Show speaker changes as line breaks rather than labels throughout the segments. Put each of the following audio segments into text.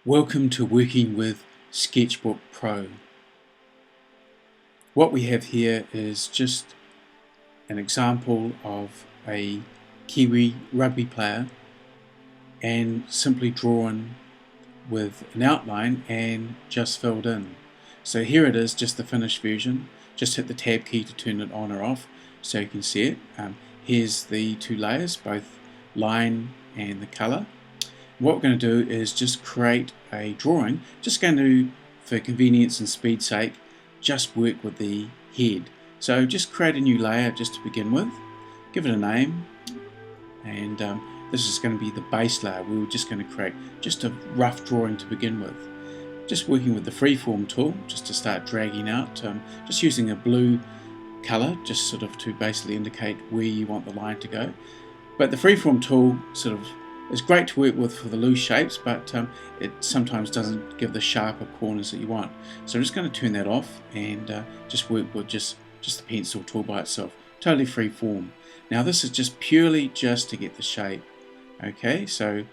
Welcome to working with Sketchbook Pro. What we have here is just an example of a Kiwi rugby player and simply drawn with an outline and just filled in. So here it is, just the finished version. Just hit the tab key to turn it on or off so you can see it. Here's the two layers, both line and the colour. What we're going to do is just create a drawing. Just going to, for convenience and speed's sake, just work with the head. So just create a new layer just to begin with. Give it a name, and this is going to be the base layer. We were just going to create just a rough drawing to begin with. Just working with the freeform tool just to start dragging out. Just using a blue colour just sort of to basically indicate where you want the line to go. But the freeform tool sort of is great to work with for the loose shapes, but it sometimes doesn't give the sharper corners that you want. So I'm just going to turn that off and just work with just the pencil tool by itself. Totally free form. Now this is just purely just to get the shape. Okay, so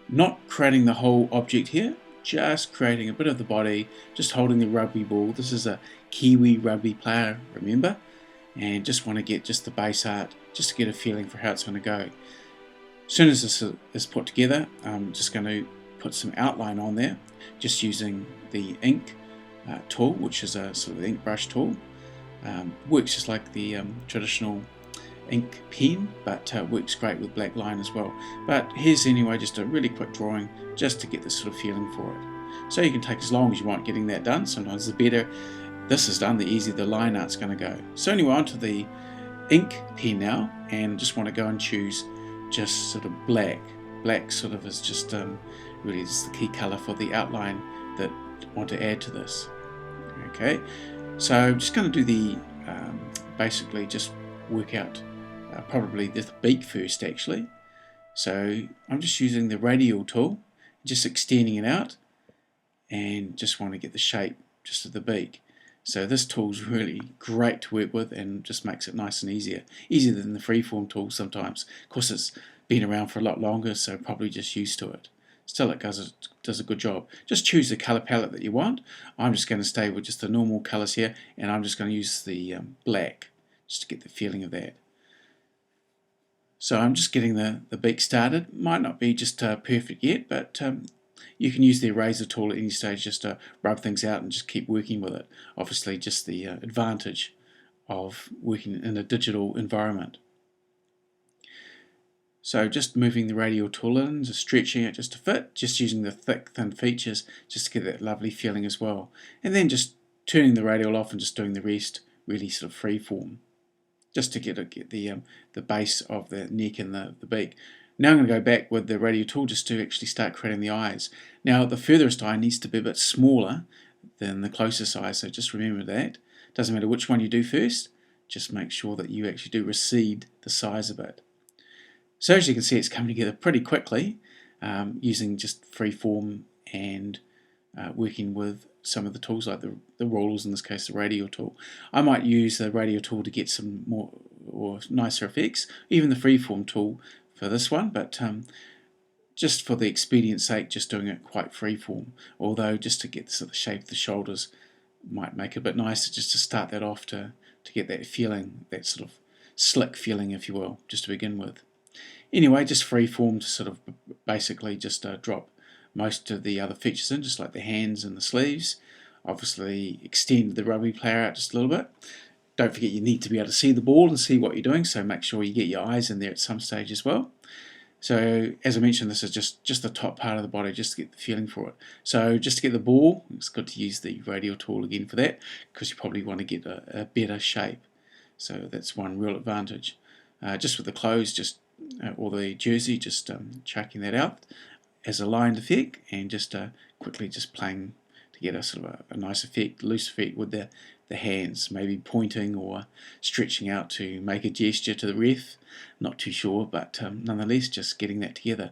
not creating the whole object here, just creating a bit of the body, just holding the rugby ball. This is a Kiwi Rugby Player, remember? And just want to get just the base art, just to get a feeling for how it's going to go. As soon as this is put together, I'm just going to put some outline on there, just using the ink tool, which is a sort of ink brush tool. Works just like the traditional ink pen, but works great with black line as well. But here's anyway just a really quick drawing, just to get this sort of feeling for it. So you can take as long as you want getting that done. Sometimes the better this is done, the easier the line art's going to go. So anyway, onto the ink pen now, and just want to go and choose just sort of black. Black sort of is just really just the key colour for the outline that I want to add to this. Okay, so I'm just going to do the basically just work out probably the beak first actually. So I'm just using the radial tool, just extending it out, and just want to get the shape just of the beak. So this tool's really great to work with and just makes it nice and easier than the freeform tool sometimes. Of course it's been around for a lot longer, so probably just used to it. Still it does a good job. Just choose the colour palette that you want. I'm just going to stay with just the normal colours here, and I'm just going to use the black just to get the feeling of that. So I'm just getting the beak started. Might not be just perfect yet, but you can use the eraser tool at any stage just to rub things out and just keep working with it. Obviously just the advantage of working in a digital environment. So just moving the radial tool in, just stretching it just to fit, just using the thick, thin features just to get that lovely feeling as well. And then just turning the radial off and just doing the rest really sort of free form, just to get the base of the neck and the beak. Now I'm going to go back with the radial tool just to actually start creating the eyes. Now the furthest eye needs to be a bit smaller than the closest eye, so just remember that. Doesn't matter which one you do first, just make sure that you actually do recede the size a bit. So as you can see, it's coming together pretty quickly using just free form and working with some of the tools like the rulers, in this case the radial tool. I might use the radial tool to get some more or nicer effects, even the freeform tool for this one, but just for the expedience sake, just doing it quite freeform. Although just to get the sort of shape of the shoulders might make it a bit nicer just to start that off to get that feeling, that sort of slick feeling, if you will, just to begin with. Anyway, just freeform to sort of basically just drop most of the other features in, just like the hands and the sleeves. Obviously extend the rugby player out just a little bit. Don't forget you need to be able to see the ball and see what you're doing, so make sure you get your eyes in there at some stage as well. So as I mentioned, this is just the top part of the body, just to get the feeling for it. So just to get the ball, it's good to use the radial tool again for that, because you probably want to get a better shape. So that's one real advantage. Just with the clothes, or the jersey, just chucking that out as a lined effect, and just quickly just playing to get a sort of a nice effect, loose effect with the hands, maybe pointing or stretching out to make a gesture to the ref. Not too sure, but nonetheless just getting that together.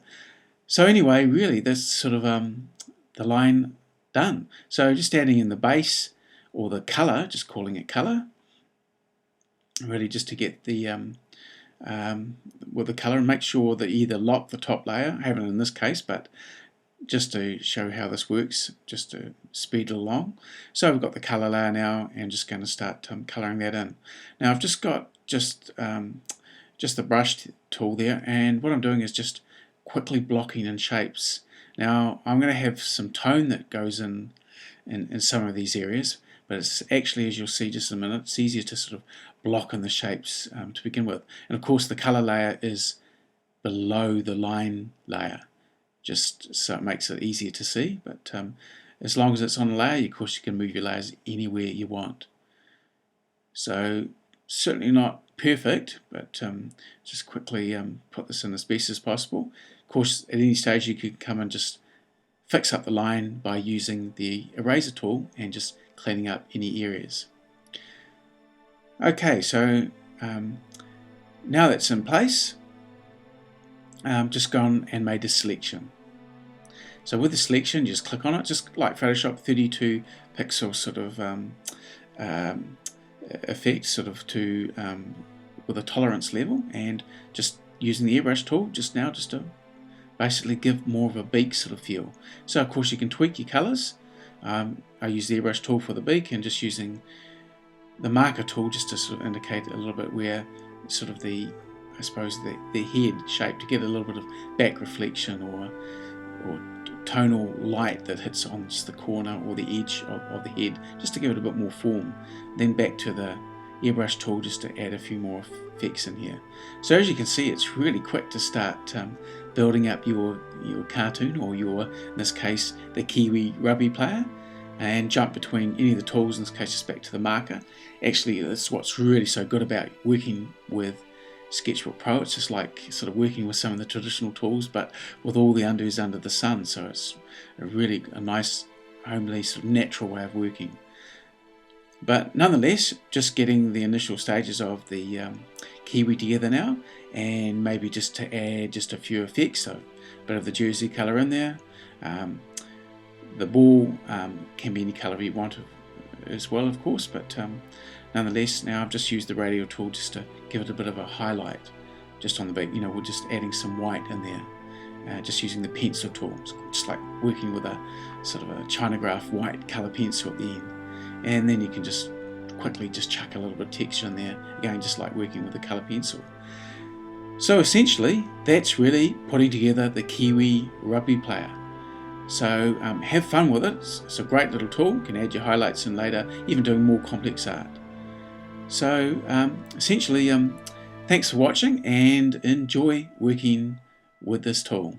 So anyway, really that's sort of the line done. So just adding in the base or the colour, just calling it colour, really just to get the with the colour, and make sure that you either lock the top layer, I haven't in this case, but just to show how this works, just to speed it along. So we've got the colour layer now, and just going to start colouring that in. Now I've just got just the brush tool there, and what I'm doing is just quickly blocking in shapes. Now I'm going to have some tone that goes in some of these areas, but it's actually, as you'll see just in a minute, it's easier to sort of block in the shapes to begin with. And of course the colour layer is below the line layer, just so it makes it easier to see, but as long as it's on a layer, of course you can move your layers anywhere you want. So certainly not perfect, but just quickly put this in as best as possible. Of course, at any stage you could come and just fix up the line by using the eraser tool and just cleaning up any areas. Okay, so now that's in place, just gone and made a selection. So with the selection, you just click on it, just like Photoshop, 32 pixel sort of effect, sort of to with a tolerance level, and just using the airbrush tool just to basically give more of a beak sort of feel. So of course you can tweak your colours. I use the airbrush tool for the beak, and just using the marker tool just to sort of indicate a little bit where sort of the head shape, to get a little bit of back reflection or tonal light that hits on just the corner or the edge of the head, just to give it a bit more form. Then back to the airbrush tool just to add a few more effects in here. So as you can see, it's really quick to start building up your cartoon, or in this case the Kiwi Rugby Player, and jump between any of the tools. In this case, just back to the marker. Actually, that's what's really so good about working with Sketchbook Pro. It's just like sort of working with some of the traditional tools, but with all the undos under the sun. So it's a nice, homely, sort of natural way of working. But nonetheless, just getting the initial stages of the Kiwi together now, and maybe just to add just a few effects. So a bit of the jersey colour in there. The ball can be any colour you want as well, of course, but nonetheless, now I've just used the radial tool just to give it a bit of a highlight just on the beak. We're just adding some white in there, just using the pencil tool. It's just like working with a sort of a Chinograph white colour pencil at the end. And then you can just quickly just chuck a little bit of texture in there, again just like working with a colour pencil. So essentially, that's really putting together the Kiwi Rugby Player. So have fun with it. It's a great little tool. You can add your highlights in later, even doing more complex art. So essentially, thanks for watching, and enjoy working with this tool.